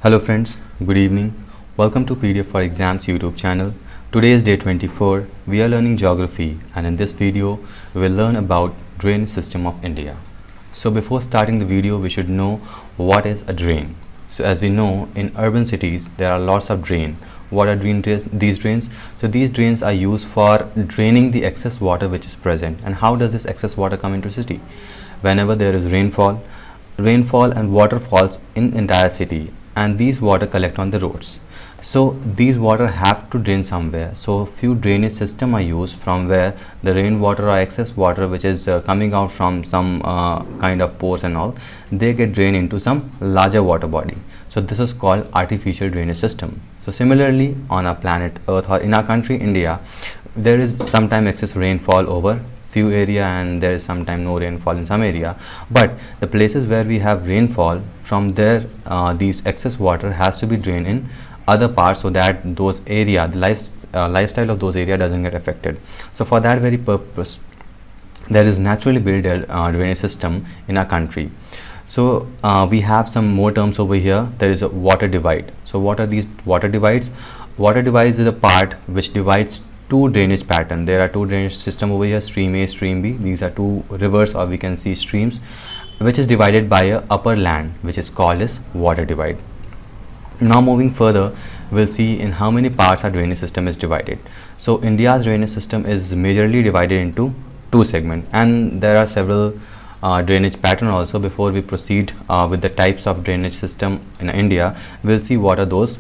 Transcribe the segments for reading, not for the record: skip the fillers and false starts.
Hello friends, good evening. Welcome to PDF for Exams YouTube channel. Today is day 24. We are learning geography and in this video we will learn about drainage system of India. So before starting the video we should know what is a drain. So as we know in urban cities there are lots of drain. What are these drains? So these drains are used for draining the excess water which is present. And how does this excess water come into city? Whenever there is rainfall and water falls in entire city and these water collect on the roads, so these water have to drain somewhere. So few drainage system are used from where the rainwater or excess water which is coming out from some kind of pores and all, they get drained into some larger water body. So this is called artificial drainage system. So similarly on our planet earth or in our country India, there is sometime excess rainfall over few area and there is sometime no rainfall in some area, but the places where we have rainfall, from there these excess water has to be drained in other parts so that those area the lifestyle of those area doesn't get affected. So for that very purpose there is naturally built drainage system in our country. So we have some more terms over here. There is a water divide. So what are these water divides? Water divides is a part which divides two drainage pattern. There are two drainage system over here, stream A, stream B. These are two rivers or we can see streams which is divided by a upper land which is called as water divide. Now moving further, we'll see in how many parts our drainage system is divided. So India's drainage system is majorly divided into two segments and there are several drainage pattern also. Before we proceed with the types of drainage system in India, we'll see what are those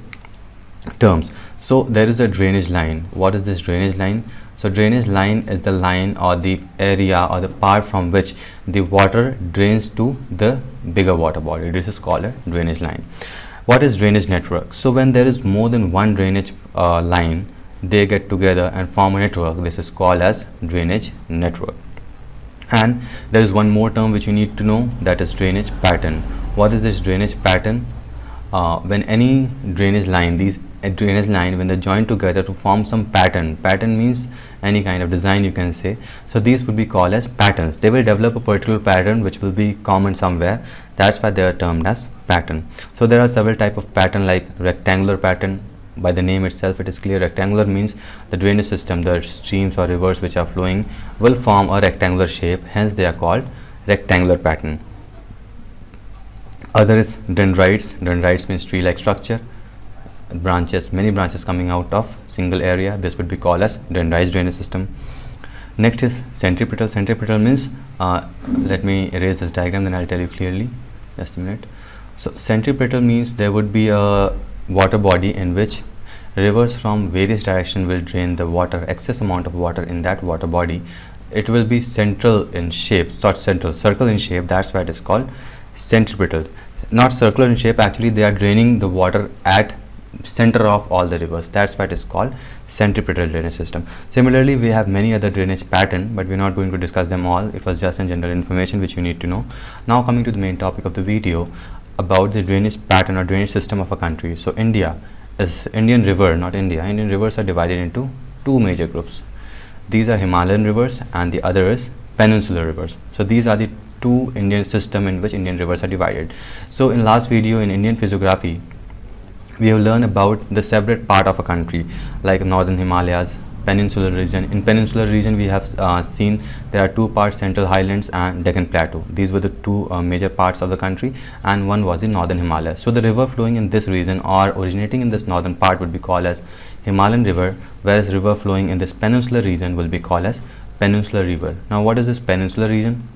terms. So there is a drainage line. What is this drainage line? So drainage line is the line or the area or the part from which the water drains to the bigger water body. This is called a drainage line. What is drainage network? So when there is more than one drainage line, they get together and form a network. This is called as drainage network. And there is one more term which you need to know, that is drainage pattern. What is this drainage pattern? When any drainage line, when they join together to form some pattern means any kind of design you can say, so these would be called as patterns. They will develop a particular pattern which will be common somewhere, that's why they are termed as pattern. So there are several type of pattern like rectangular pattern. By the name itself it is clear, rectangular means the drainage system, the streams or rivers which are flowing will form a rectangular shape, hence they are called rectangular pattern. Other is dendrites. Dendrites means tree like structure, branches, many branches coming out of single area. This would be called as dendrites drainage system. Next is centripetal. Centripetal means let me erase this diagram, then I'll tell you clearly, just a minute. So centripetal means there would be a water body in which rivers from various directions will drain the water, excess amount of water in that water body. It will be central in shape, not central, circle in shape, that's why it is called centripetal. Not circular in shape, actually they are draining the water at center of all the rivers, that's why it is called centripetal drainage system. Similarly we have many other drainage pattern, but we're not going to discuss them all. It was just a general information which you need to know. Now coming to the main topic of the video, about the drainage pattern or drainage system of a country. So India is Indian river, not India. Indian rivers are divided into two major groups. These are Himalayan rivers and the other is peninsular rivers. So these are the two Indian system in which Indian rivers are divided. So in last video in Indian physiography, we have learned about the separate part of a country like northern Himalayas, peninsular region. In peninsular region we have seen there are two parts, Central Highlands and Deccan Plateau. These were the two major parts of the country and one was in northern Himalayas. So the river flowing in this region or originating in this northern part would be called as Himalayan river, whereas river flowing in this peninsular region will be called as peninsular river. Now what is this peninsular region?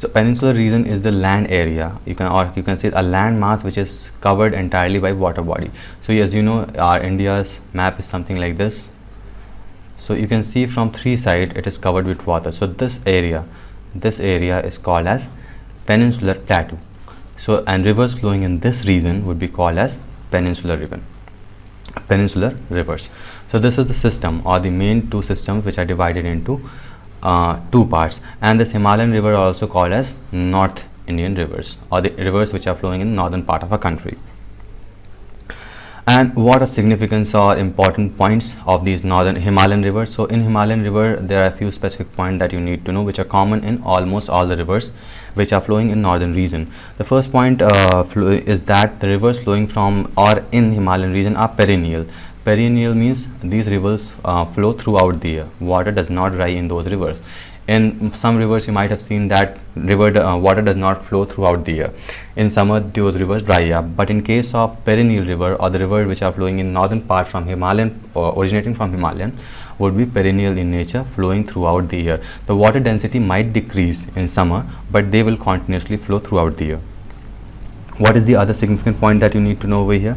So peninsular region is the land area, you can say a land mass which is covered entirely by water body. So as you know, our India's map is something like this. So you can see from three sides it is covered with water. So this area is called as peninsular plateau. So and rivers flowing in this region would be called as peninsular rivers. So this is the system or the main two systems which are divided into two parts, and this Himalayan river are also called as North Indian rivers or the rivers which are flowing in northern part of a country. And what are significance or important points of these northern Himalayan rivers? So in Himalayan river there are a few specific points that you need to know which are common in almost all the rivers which are flowing in northern region. The first point is that the rivers flowing from or in Himalayan region are perennial. Perennial means these rivers flow throughout the year. Water does not dry in those rivers. In some rivers you might have seen that water does not flow throughout the year. In summer those rivers dry up, but in case of perennial river or the river which are flowing in northern part from Himalayan or originating from Himalayan would be perennial in nature, flowing throughout the year. The water density might decrease in summer, but they will continuously flow throughout the year. What is the other significant point that you need to know over here?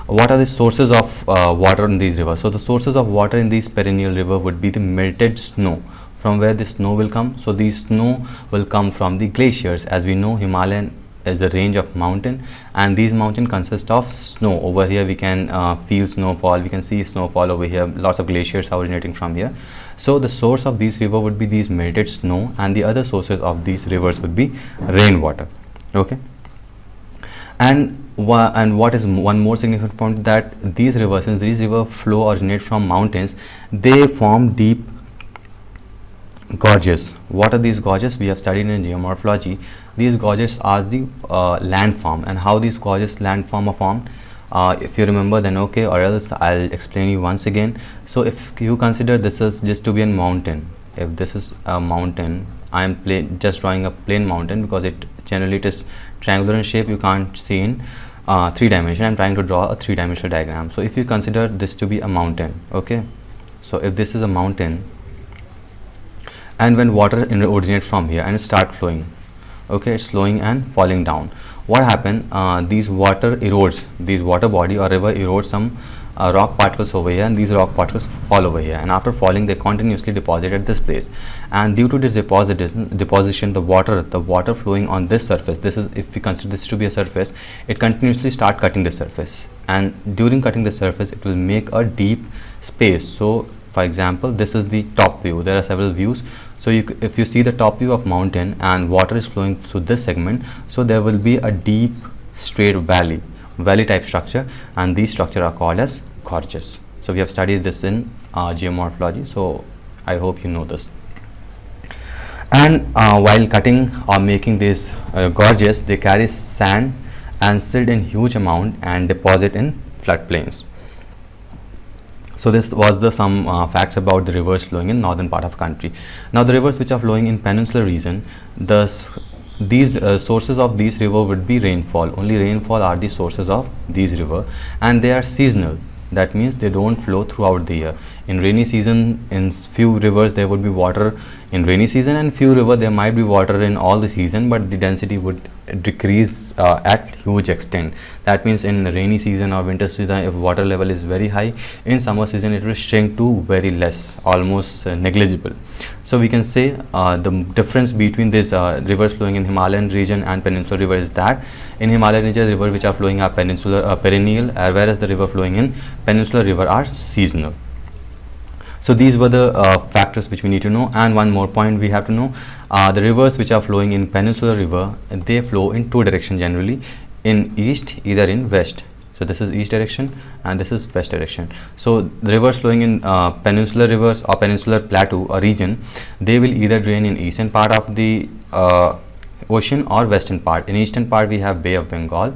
What are the sources of water in these rivers? So the sources of water in these perennial river would be the melted snow. From where the snow will come? So the snow will come from the glaciers. As we know, Himalayan is a range of mountain, and these mountain consist of snow. Over here we can feel snowfall, we can see snowfall over here, lots of glaciers are originating from here. So the source of these river would be these melted snow, and the other sources of these rivers would be rainwater. Okay. And what is one more significant point, that these rivers, since these river flow originate from mountains, they form deep gorges. What are these gorges? We have studied in geomorphology. These gorges are the landform, and how these gorges landform are formed. If you remember, then okay, or else I'll explain you once again. So if you consider this is just to be a mountain, if this is a mountain, I am just drawing a plain mountain because it is triangular in shape. You can't see in 3 dimension. I'm trying to draw a 3-dimensional diagram. So if you consider this to be a mountain, okay, so if this is a mountain, and when water originates from here and start flowing, okay, it's flowing and falling down, what happen? These water erodes, these water body or river erodes some rock particles over here, and these rock particles fall over here, and after falling they continuously deposit at this place, and due to this deposition, the water flowing on this surface, this is, if we consider this to be a surface, it continuously start cutting the surface, and during cutting the surface it will make a deep space. So for example, this is the top view. There are several views. So if you see the top view of mountain and water is flowing through this segment, so there will be a deep straight valley type structure, and these structure are called as gorges. So we have studied this in geomorphology, so I hope you know this. And while cutting or making these gorges, they carry sand and silt in huge amount and deposit in floodplains. So this was the some facts about the rivers flowing in northern part of country. Now the rivers which are flowing in peninsular region, these sources of these river would be rainfall. Only rainfall are the sources of these river, and they are seasonal. That means they don't flow throughout the year. In rainy season, in few rivers there would be water in rainy season, and few river there might be water in all the season, but the density would decrease at huge extent. That means in rainy season or winter season, if water level is very high, in summer season it will shrink to very less, almost negligible. So we can say the difference between these rivers flowing in Himalayan region and peninsular river is that in Himalayan region, rivers which are flowing are perennial, whereas the river flowing in peninsular river are seasonal. So these were the factors which we need to know. And one more point we have to know, the rivers which are flowing in peninsular river, they flow in 2 directions generally, in east, either in west. So this is east direction and this is west direction. So the rivers flowing in peninsular rivers or peninsular plateau or region, they will either drain in eastern part of the ocean or western part. In eastern part we have Bay of Bengal,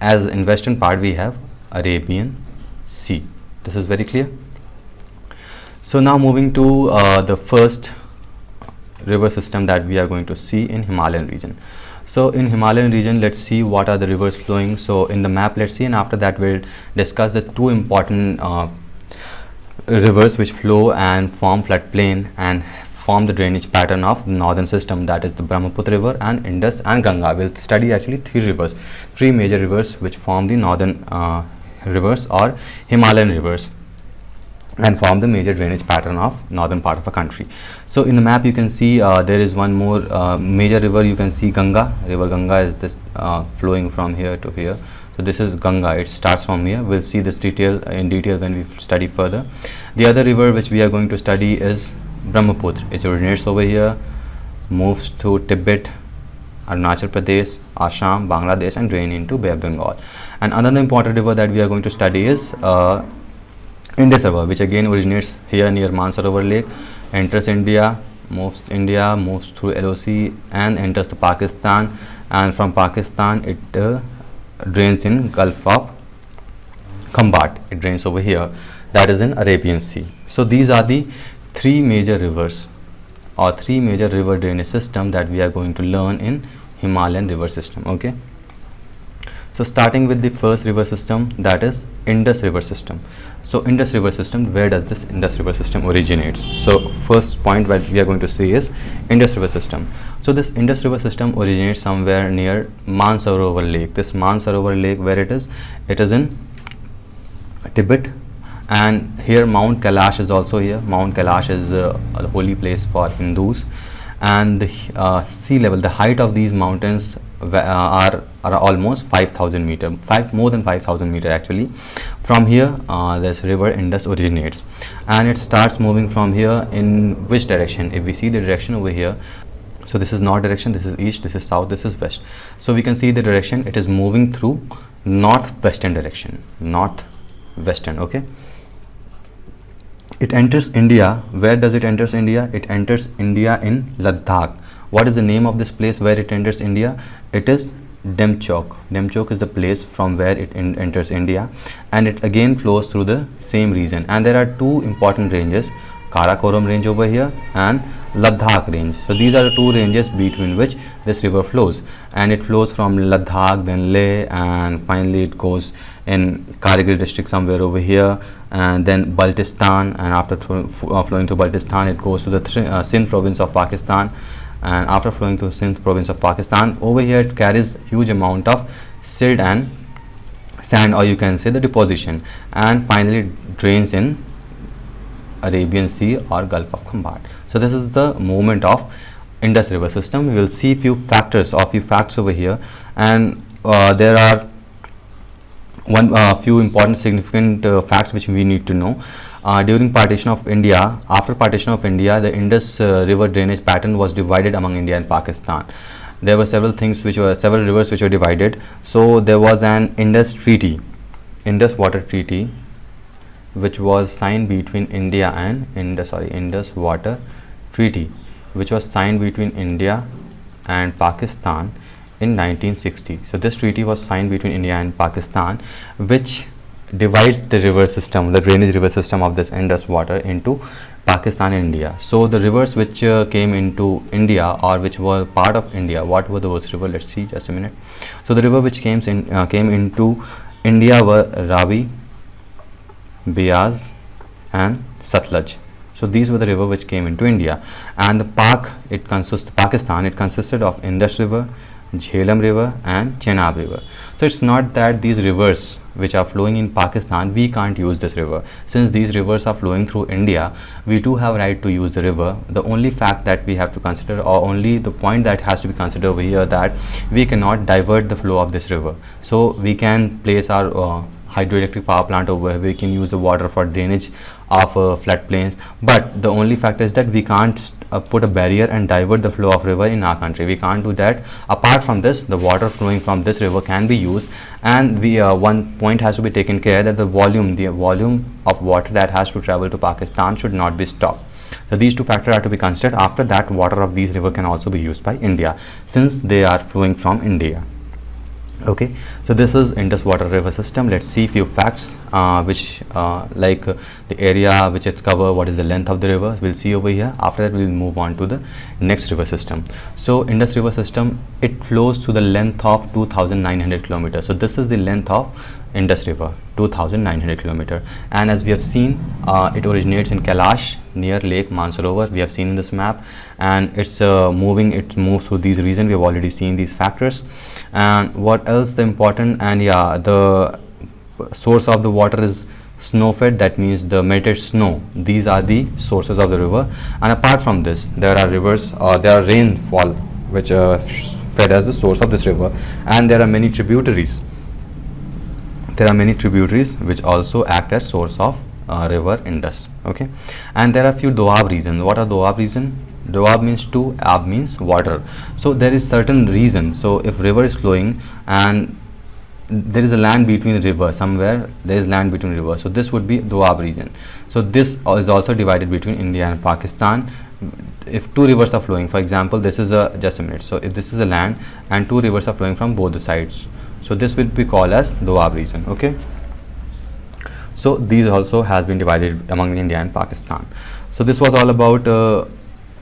as in western part we have Arabian Sea. This is very clear. So now moving to the first river system that we are going to see in Himalayan region. So in Himalayan region, let's see what are the rivers flowing. So in the map, let's see, and after that we'll discuss the 2 important rivers which flow and form floodplain and form the drainage pattern of the northern system, that is the Brahmaputra river and Indus and Ganga. We'll study actually 3 major rivers which form the northern rivers or Himalayan rivers and form the major drainage pattern of northern part of a country. So in the map you can see there is one more major river. You can see Ganga. River Ganga is this flowing from here to here. So this is Ganga. It starts from here. We'll see this in detail when we study further. The other river which we are going to study is Brahmaputra. It originates over here, moves to Tibet, Arunachal Pradesh, Assam, Bangladesh, and drain into Bay of Bengal. And another important river that we are going to study is Indus River, which again originates here near Mansarovar Lake, enters India, moves through LOC and enters the Pakistan, and from Pakistan it drains in Gulf of Khambat. It drains over here, that is in Arabian Sea. So these are the three major rivers or three major river drainage system that we are going to learn in Himalayan river system. Okay, so starting with the first river system, that is Indus river system. So Indus river system, where does this Indus river system originates? So first point that we are going to see is Indus river system. So this Indus river system originates somewhere near Mansarovar Lake. This Mansarovar Lake, where it is in Tibet, and here Mount Kailash is also here. Mount Kailash is a holy place for Hindus, and the sea level, the height of these mountains are almost 5,000 meter, more than 5,000 meter actually. From here this river Indus originates, and it starts moving from here in which direction? If we see the direction over here, so this is north direction, this is east, this is south, this is west. So we can see the direction, it is moving through northwestern direction, northwestern. Okay, it enters India. Where does it enters India? It enters India in Ladakh. What is the name of this place where it enters India? It is Demchok. Demchok is the place from where it enters India, and it again flows through the same region. And there are two important ranges, Karakoram range over here and Ladakh range. So these are the two ranges between which this river flows, and it flows from Ladakh, then Leh, and finally it goes in Kargil district somewhere over here, and then Baltistan, and after flowing to Baltistan it goes to the Sindh province of Pakistan, and after flowing to Sindh province of Pakistan, over here it carries huge amount of silt and sand, or you can say the deposition, and finally it drains in Arabian Sea or Gulf of Khambat. So this is the movement of Indus river system. We will see few facts over here, and there are few important significant facts which we need to know. During partition of India, after partition of India, the Indus river drainage pattern was divided among India and Pakistan. There were several rivers which were divided. So there was an Indus water treaty, which was signed between India and Indus water treaty, which was signed between India and Pakistan in 1960. So this treaty was signed between India and Pakistan, which divides the river system, the drainage river system of this Indus water into Pakistan and India. So the rivers which came into India, or which were part of India, what were those rivers? Let's see, just a minute. So the river which came into India were Ravi, Beas and Satluj. So these were the river which came into India, and the Pakistan, it consisted of Indus river, Jhelum river and Chenab river. So it's not that these rivers which are flowing in Pakistan, we can't use this river. Since these rivers are flowing through India, we do have right to use the river. The only fact that we have to consider, or only the point that has to be considered over here, that we cannot divert the flow of this river. So we can place our hydroelectric power plant over here, we can use the water for drainage of floodplains, but the only factor is that we can't put a barrier and divert the flow of river in our country. We can't do that. Apart from this, the water flowing from this river can be used, and we one point has to be taken care that the volume of water that has to travel to Pakistan should not be stopped. So these two factors are to be considered. After that, water of these river can also be used by India, since they are flowing from India. Okay, so this is Indus water river system. Let's see few facts which like the area which it's cover, what is the length of the river, we'll see over here. After that, we'll move on to the next river system. So Indus river system, it flows to the length of 2,900 kilometers. So this is the length of Indus river, 2,900 kilometer, and as we have seen, it originates in Kailash near Lake Mansarovar. We have seen in this map, and it's it moves through these regions. We have already seen these factors. And what else the important, and yeah, the source of the water is snow fed, that means the melted snow. These are the sources of the river, and apart from this, there are rivers, there are rainfall which fed as the source of this river, and there are many tributaries. There are many tributaries which also act as source of river Indus. Okay, and there are few Doab regions. What are Doab region? Doab means two, Ab means water. So there is certain reason. So if river is flowing and there is a land between river, somewhere there is land between river, so this would be Doab region. So this is also divided between India and Pakistan, if two rivers are flowing, for example, this is a, just a minute, so if this is a land and two rivers are flowing from both the sides, so this will be called as Doab region. Okay, so these also has been divided among India and Pakistan. So this was all about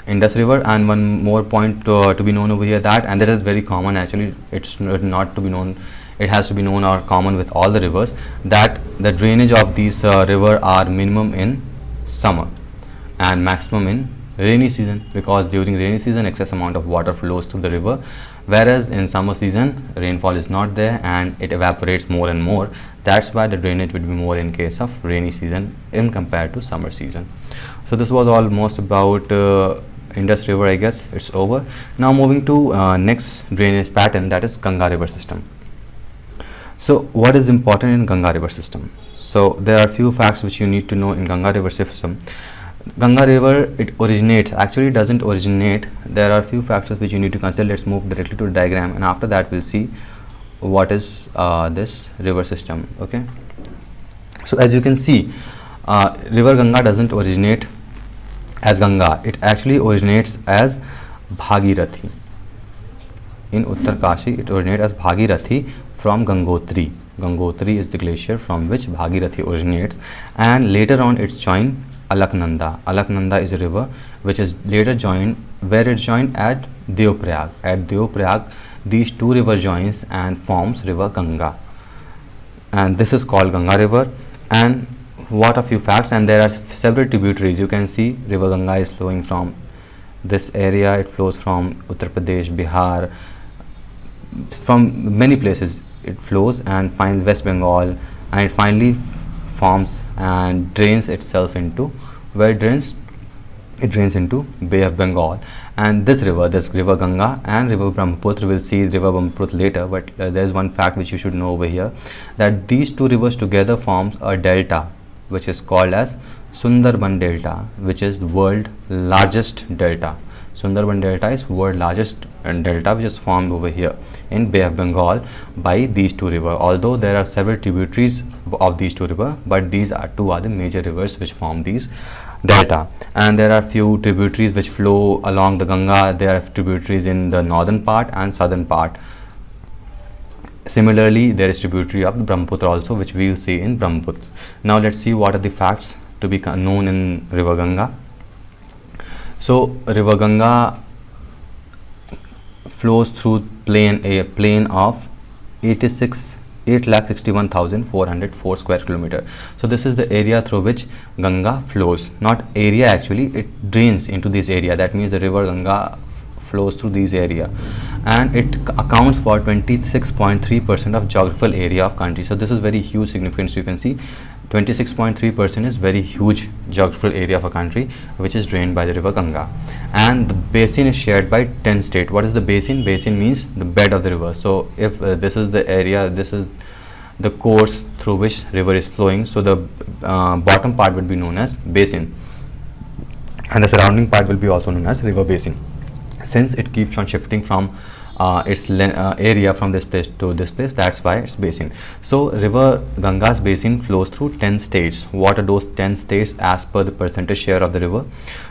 Indus River. And one more point to be known over here, that, and that is very common actually, it's not to be known, it has to be known or common with all the rivers, that the drainage of these river are minimum in summer and maximum in rainy season, because during rainy season excess amount of water flows through the river, whereas in summer season rainfall is not there and it evaporates more and more. That's why the drainage would be more in case of rainy season in compared to summer season. So this was almost about Indus River. I guess it's over. Now moving to next drainage pattern, that is Ganga River system. So what is important in Ganga River system? So there are few facts which you need to know in Ganga River system. Ganga River, it originates, actually doesn't originate. There are few factors which you need to consider. Let's move directly to the diagram, and after that we'll see what is this river system. Okay, so as you can see, river Ganga doesn't originate as Ganga, it actually originates as Bhagirathi. In Uttar Kashi, it originates as Bhagirathi from Gangotri. Gangotri is the glacier from which Bhagirathi originates, and later on it's joined Alaknanda. Alaknanda is a river which is later joined, where it joined at Deoprayag. At Deoprayag, these two rivers joins and forms river Ganga, and this is called Ganga River. And what a few facts, and there are several tributaries. You can see river Ganga is flowing from this area, it flows from Uttar Pradesh, Bihar, from many places it flows and finds West Bengal, and it finally forms and drains itself into, where it drains, it drains into Bay of Bengal. And this river Ganga and river Brahmaputra, we'll see river Brahmaputra later, but there is one fact which you should know over here, that these two rivers together forms a delta which is called as Sundarban Delta, which is the world largest delta. Sundarban Delta is world largest delta, which is formed over here in Bay of Bengal by these two rivers. Although there are several tributaries of these two rivers, but these are two other major rivers which form these delta. And there are few tributaries which flow along the Ganga. There are tributaries in the northern part and southern part. Similarly, there is tributary of the Brahmaputra also, which we will see in Brahmaputra. Now let's see what are the facts to be known in river Ganga. So river Ganga flows through a plain of 8,61,404 square kilometer. So this is the area through which Ganga flows. Not area actually, it drains into this area. That means the river Ganga flows through this area, and it accounts for 26.3% of geographical area of country. So this is very huge significance. You can see 26.3% is very huge geographical area of a country which is drained by the river Ganga. And the basin is shared by 10 states. What is the basin? Basin means the bed of the river. So if this is the area, this is the course through which river is flowing, so the bottom part would be known as basin, and the surrounding part will be also known as river basin, since it keeps on shifting from its area from this place to this place. That's why it's basin. So river Ganga's basin flows through 10 states. What are those 10 states as per the percentage share of the river?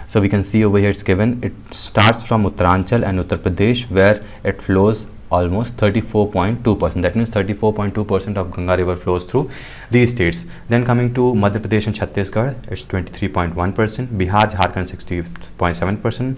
So we can see over here it's given. It starts from Uttaranchal and Uttar Pradesh, where it flows almost 34.2%. That means 34.2% of Ganga river flows through these states. Then coming to Madhya Pradesh and Chhattisgarh, it's 23.1%. Bihar, Jharkhand 60.7%.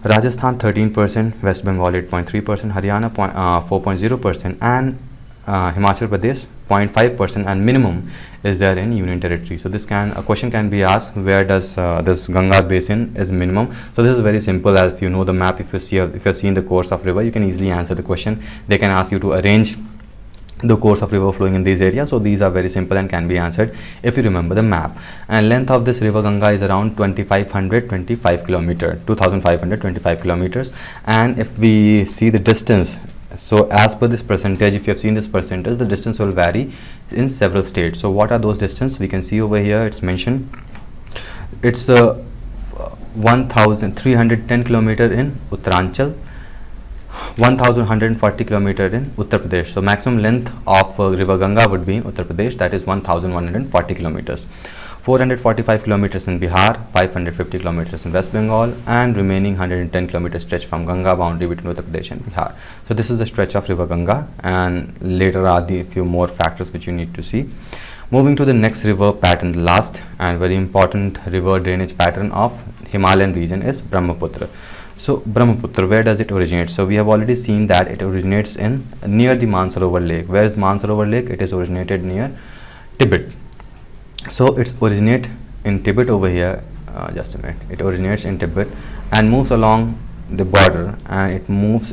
Rajasthan 13%, West Bengal 8.3%, Haryana 4.0%, and Himachal Pradesh 0.5%, and minimum is there in Union Territory. So this a question can be asked, where does this Ganga basin is minimum? So this is very simple. As if you know the map, if you're seeing the course of river, you can easily answer the question. They can ask you to arrange the course of river flowing in these areas. So these are very simple and can be answered if you remember the map. And length of this river Ganga is around 2525 kilometers. And if we see the distance, so as per this percentage, if you have seen this percentage, the distance will vary in several states. So what are those distance? We can see over here, it's mentioned. It's 1310 kilometer in Uttaranchal, 1140 kilometer in Uttar Pradesh. So maximum length of river Ganga would be in Uttar Pradesh, that is 1140 kilometers. 445 kilometers in Bihar, 550 kilometers in West Bengal, and remaining 110 kilometers stretch from Ganga boundary between Uttar Pradesh and Bihar. So this is the stretch of river Ganga, and later are the few more factors which you need to see. Moving to the next river pattern, the last and very important river drainage pattern of Himalayan region is Brahmaputra. So Brahmaputra, where does it originate? So we have already seen that it originates in near the Mansarovar lake. Where is Mansarovar lake? It is originated near Tibet. So it's originate in Tibet over here. Just a minute. It originates in Tibet and moves along the border, and it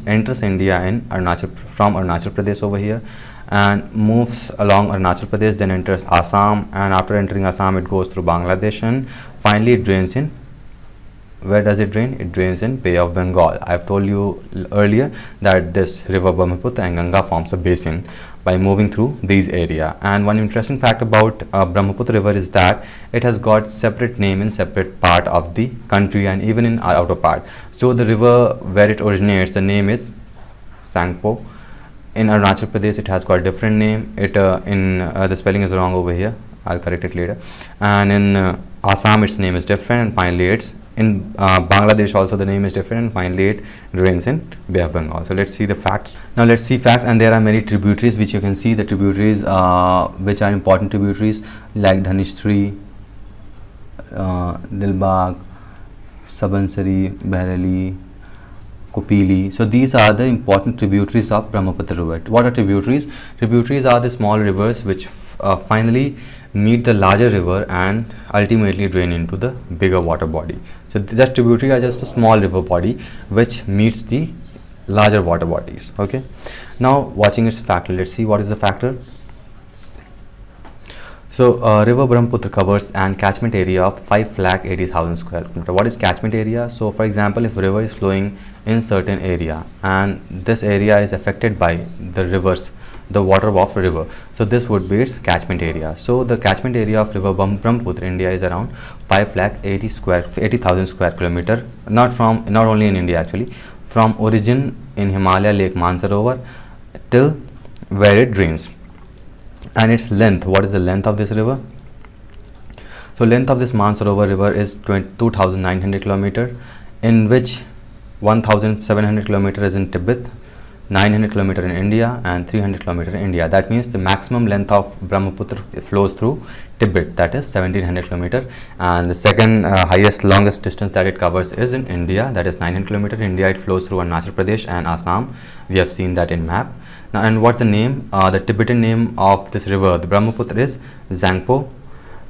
enters India in from Arunachal Pradesh over here, and moves along Arunachal Pradesh, then enters Assam, and after entering Assam it goes through Bangladesh, and finally it drains in. Where does it drain? It drains in Bay of Bengal. I have told you earlier that this river Brahmaputra and Ganga forms a basin by moving through these area. And one interesting fact about Brahmaputra river is that it has got separate name in separate part of the country and even in outer part. So the river where it originates, the name is Sangpo. In Arunachal Pradesh it has got a different name. The spelling is wrong over here. I'll correct it later. And in Assam its name is different, and finally it's in Bangladesh also the name is different, and finally it drains in Bay of Bengal. So let's see the facts. Now let's see facts, and there are many tributaries which you can see. The tributaries which are important tributaries like Dhanistri, Dilbag, Sabansari, Bareilly, Kopili. So these are the important tributaries of Brahmaputra river. What are tributaries? Tributaries are the small rivers which finally meet the larger river and ultimately drain into the bigger water body. So just tributary are just a small river body which meets the larger water bodies. Okay. Now watching its factor, let's see what is the factor. So river Brahmaputra covers an catchment area of 5,80,000 square kilometer. What is catchment area? So for example, if river is flowing in certain area and this area is affected by the water of river, so this would be its catchment area. So the catchment area of river Brahmaputra India is around 5,80,000 square kilometer, not only in India actually, from origin in Himalaya Lake Mansarovar till where it drains. And its length, what is the length of this river? So length of this Mansarovar river is 2,900 kilometer, in which 1,700 kilometer is in Tibet, 900 kilometer in India, and 300 kilometer in India. That means the maximum length of Brahmaputra flows through Tibet, that is 1,700 kilometer, and the second longest distance that it covers is in India, that is 900 kilometer. In India it flows through Arunachal Pradesh and Assam. We have seen that in map. Now, and what's the name? The Tibetan name of this river, the Brahmaputra, is Zangpo,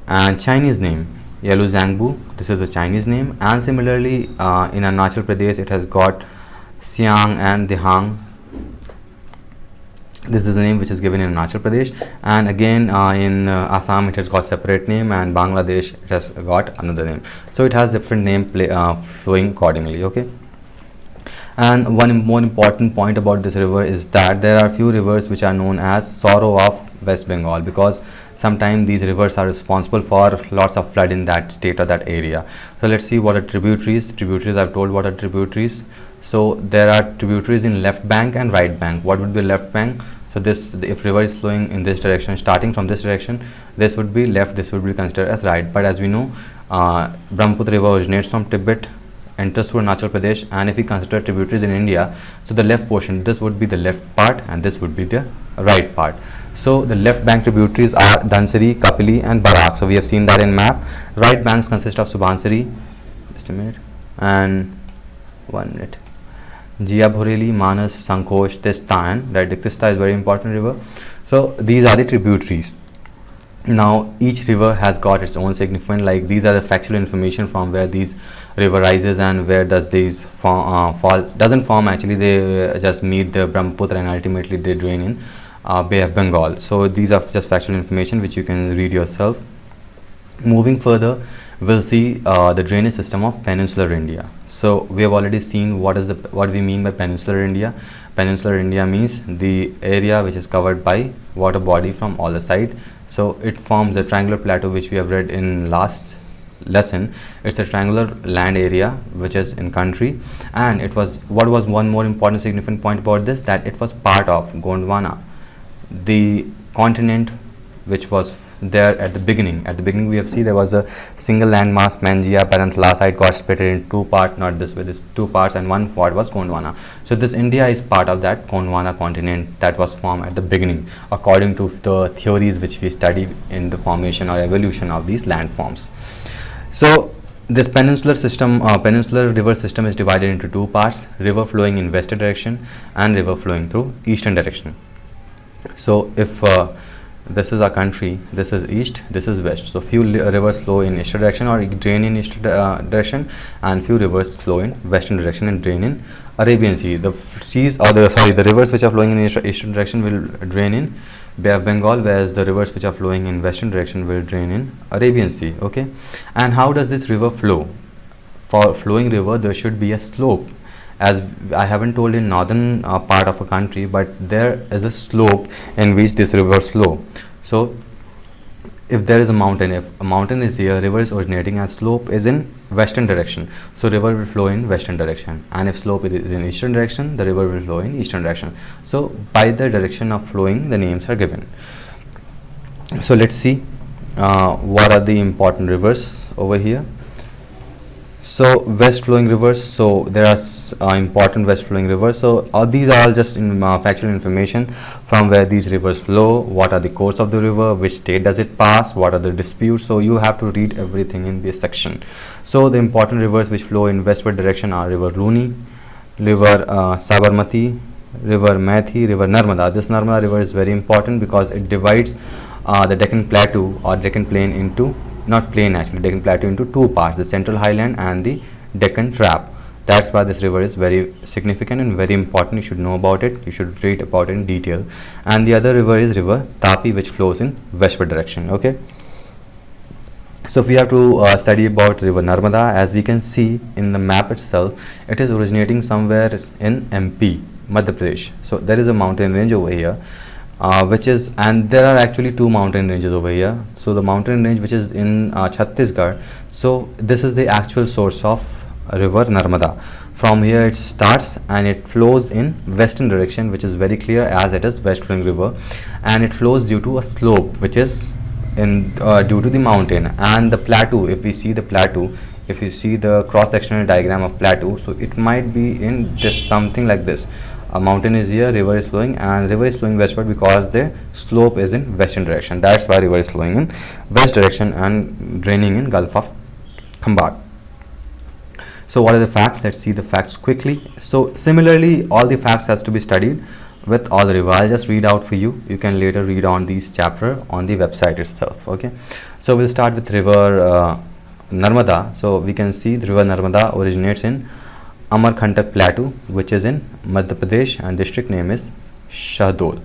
and Chinese name Yalu Zangbu. This is the Chinese name. And similarly in Arunachal Pradesh it has got Siang and Dihang. This is the name which is given in Arunachal Pradesh, and again in Assam it has got separate name, and Bangladesh it has got another name. So it has different name flowing accordingly. Okay. And one more important point about this river is that there are few rivers which are known as Sorrow of West Bengal, because sometimes these rivers are responsible for lots of flood in that state or that area. So let's see what are tributaries. I've told what are tributaries. So there are tributaries in left bank and right bank. What would be left bank? So this, if river is flowing in this direction, starting from this direction, this would be left, this would be considered as right. But as we know, Brahmaputra river originates from Tibet, enters through Arunachal Pradesh, and if we consider tributaries in India, so the left portion, this would be the left part and this would be the right part. So the left bank tributaries are Dhansari, Kapili and Barak. So we have seen that in map. Right banks consist of Subansari, just a minute, and 1 minute, Jia Bhoreli, Manas, Sankosh, Tista, and right, Tista is very important river. So these are the tributaries. Now each river has got its own significance. Like these are the factual information from where these river rises and where does these fall. Doesn't form actually, they just meet the Brahmaputra and ultimately they drain in Bay of Bengal. So these are just factual information which you can read yourself. Moving further, we'll see the drainage system of peninsular India. So we have already seen what we mean by peninsular India. Peninsular India means the area which is covered by water body from all the side. So it forms the triangular plateau which we have read in last lesson. It's a triangular land area which is in country, and it was, what was one more important significant point about this, that it was part of Gondwana, the continent which was there at the beginning. At the beginning, we have seen there was a single landmass, Pangaea Peninsula, got split into two parts, not this way, this two parts, and one part was Gondwana. So this India is part of that Gondwana continent that was formed at the beginning, according to the theories which we studied in the formation or evolution of these landforms. So this peninsular system, peninsular river system is divided into two parts: river flowing in western direction and river flowing through eastern direction. So if this is our country, this is east, this is west. So few rivers flow in eastern direction or drain in eastern direction, and few rivers flow in western direction and drain in Arabian Sea. The seas, or the rivers which are flowing in eastern direction will drain in Bay of Bengal, whereas the rivers which are flowing in western direction will drain in Arabian Sea. Okay, and how does this river flow? For flowing river, there should be a slope. As I haven't told in northern part of a country, but there is a slope in which this rivers flow. So if there is a mountain, if a mountain is here, river is originating and slope is in western direction, so river will flow in western direction, and if slope is in eastern direction, the river will flow in eastern direction. So by the direction of flowing, the names are given. So let's see what are the important rivers over here. So west flowing rivers, so there are important west flowing rivers. So all these are all just in factual information from where these rivers flow, what are the course of the river, which state does it pass, what are the disputes. So you have to read everything in this section. So the important rivers which flow in westward direction are river Luni, river Sabarmati, river Maithi, river Narmada. This Narmada river is very important because it divides the Deccan Plateau or Deccan Plain into, not plain actually, Deccan Plateau into two parts, the Central Highland and the Deccan Trap. That's why this river is very significant and very important. You should know about it. You should read about it in detail. And the other river is river Tapi, which flows in westward direction. Okay. So if we have to study about river Narmada, as we can see in the map itself, it is originating somewhere in MP, Madhya Pradesh. So there is a mountain range over here. And there are actually two mountain ranges over here. So the mountain range which is in Chhattisgarh, so this is the actual source of river Narmada. From here it starts and it flows in western direction, which is very clear as it is west flowing river, and it flows due to a slope which is in due to the mountain and the plateau. If we see the plateau, if you see the cross sectional diagram of plateau, so it might be in just something like this. A mountain is here, river is flowing, and river is flowing westward because the slope is in western direction. That's why river is flowing in west direction and draining in Gulf of Khambat. So what are the facts? Let's see the facts quickly. So similarly, all the facts has to be studied with all the river. I'll just read out for you. You can later read on these chapter on the website itself. Okay. So we'll start with river Narmada. So we can see the river Narmada originates in Amarkantak Plateau, which is in Madhya Pradesh, and district name is Shahdol.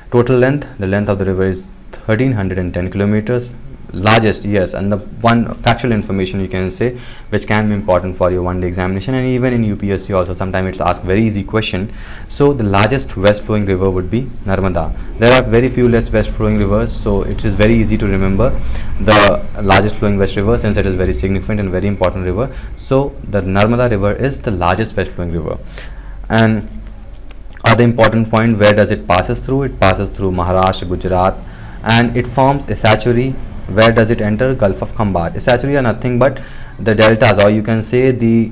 Total length, the length of the river is 1310 kilometers. Largest, yes, and the one factual information you can say which can be important for your one day examination, and even in UPSC also sometimes it's asked very easy question. So the largest west flowing river would be Narmada. There are very few less west flowing rivers, so it is very easy to remember the largest flowing west river since it is very significant and very important river. So the Narmada river is the largest west flowing river. And other important point, where does it passes through? It passes through Maharashtra, Gujarat, and it forms Essachuri. Where does it enter? Gulf of Khambat. Essachuri are nothing but the deltas, or you can say the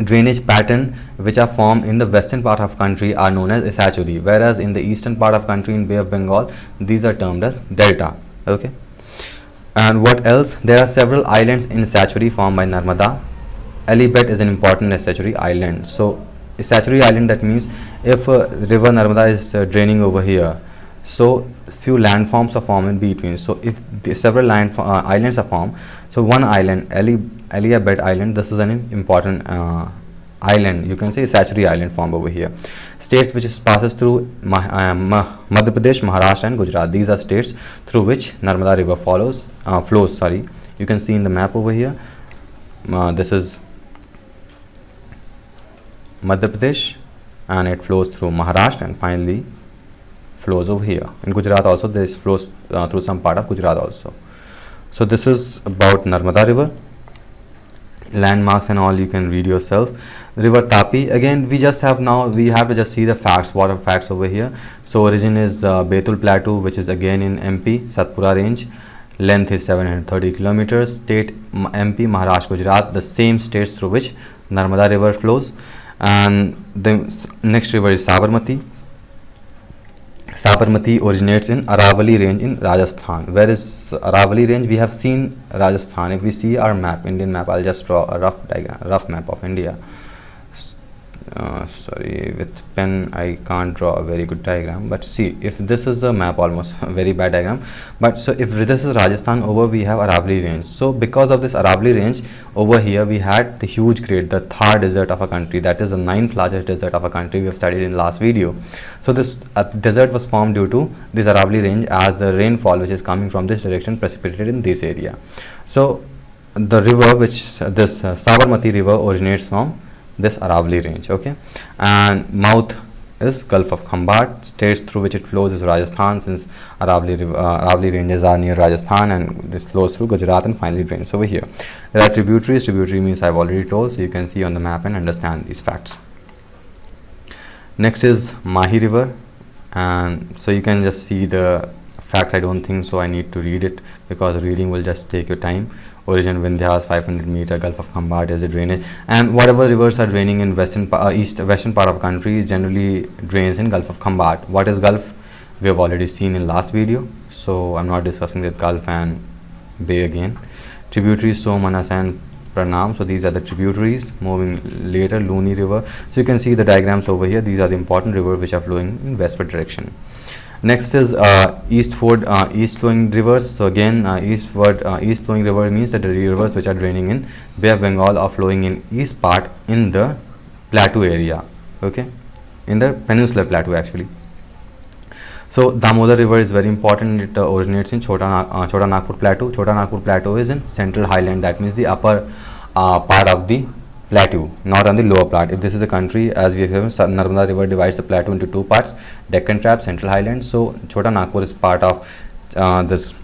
drainage pattern which are formed in the western part of country are known as Essachuri, whereas in the eastern part of country in Bay of Bengal, these are termed as delta. Okay. And what else? There are several islands in Essachuri formed by Narmada. Alibet is an important Essachuri island. So Essachuri island, that means if river Narmada is draining over here, so few landforms are formed in between. So if several islands are formed, so one island, Alibet Island, this is an important island, you can say Essachuri Island formed over here. States which passes through Madhya Pradesh, Maharashtra and Gujarat. These are states through which Narmada river flows. Sorry, you can see in the map over here. This is Madhya Pradesh, and it flows through Maharashtra and finally flows over here. In Gujarat also, this flows through some part of Gujarat also. So this is about Narmada river. Landmarks and all you can read yourself. River Tapi, again we just have now, we have to just see the facts, water facts over here. So origin is Betul Plateau, which is again in MP, Satpura range. Length is 730 kilometers. State MP, Maharashtra, Gujarat, the same states through which Narmada river flows. And the next river is Sabarmati. Sabarmati originates in Aravalli range in Rajasthan. Where is Aravalli range? We have seen Rajasthan. If we see our map, Indian map, I'll just draw a rough diagram, rough map of India. Sorry, with pen I can't draw a very good diagram, but see, if this is a map, almost a very bad diagram, but so if this is Rajasthan, over we have Aravalli range. So because of this Aravalli range, over here we had the huge grade, the Thar desert of a country, that is the 9th largest desert of a country we have studied in last video. So this desert was formed due to this Aravalli range, as the rainfall which is coming from this direction precipitated in this area. So the river which this Sabarmati river originates from this Aravalli range, okay, and mouth is Gulf of Khambat. States through which it flows is Rajasthan, since Aravalli ranges are near Rajasthan, and this flows through Gujarat and finally drains over here. There are tributaries. Tributary means I've already told, so you can see on the map and understand these facts. Next is Mahi river, and so you can just see the facts. I don't think so I need to read it, because reading will just take your time. Origin Vindhyas, 500 meter. Gulf of Khambat is the drainage, and whatever rivers are draining in western part of country generally drains in Gulf of Khambat. What is Gulf? We have already seen in last video, so I'm not discussing the Gulf and Bay again. Tributaries Som, Manas and Pranam. So these are the tributaries. Moving later, Luni river. So you can see the diagrams over here. These are the important rivers which are flowing in westward direction. Next is east flowing rivers. So again, east flowing river means that the rivers which are draining in Bay of Bengal are flowing in east part in the plateau area, okay, in the peninsular plateau actually. So Damodar river is very important. It originates in Chota Nagpur plateau. Chota Nagpur plateau is in central highland, that means the upper part of the plateau, not on the lower part. If this is a country, as we have seen, Narmada river divides the plateau into two parts, Deccan Trap, Central Highlands. So Chota Nagpur is part of this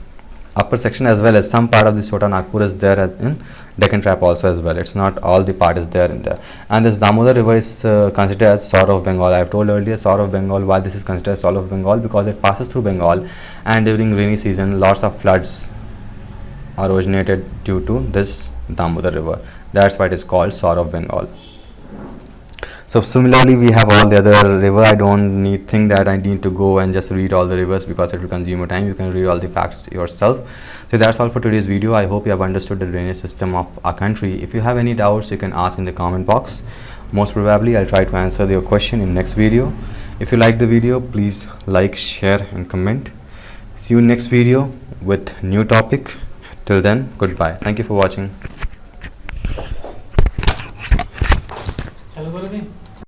upper section, as well as some part of this Chota Nagpur is there as in Deccan Trap also as well. It's not all the part is there in there. And this Damodar river is considered as Saur of Bengal. I have told earlier, Saur of Bengal. Why this is considered as Saur of Bengal? Because it passes through Bengal, and during rainy season lots of floods are originated due to this Damodar river. That's why it is called Saur of Bengal. So similarly, we have all the other river. I don't think that I need to go and just read all the rivers, because it will consume your time. You can read all the facts yourself. So that's all for today's video. I hope you have understood the drainage system of our country. If you have any doubts, you can ask in the comment box. Most probably I'll try to answer your question in next video. If you like the video, please like, share and comment. See you in next video with new topic. Till then, goodbye. Thank you for watching.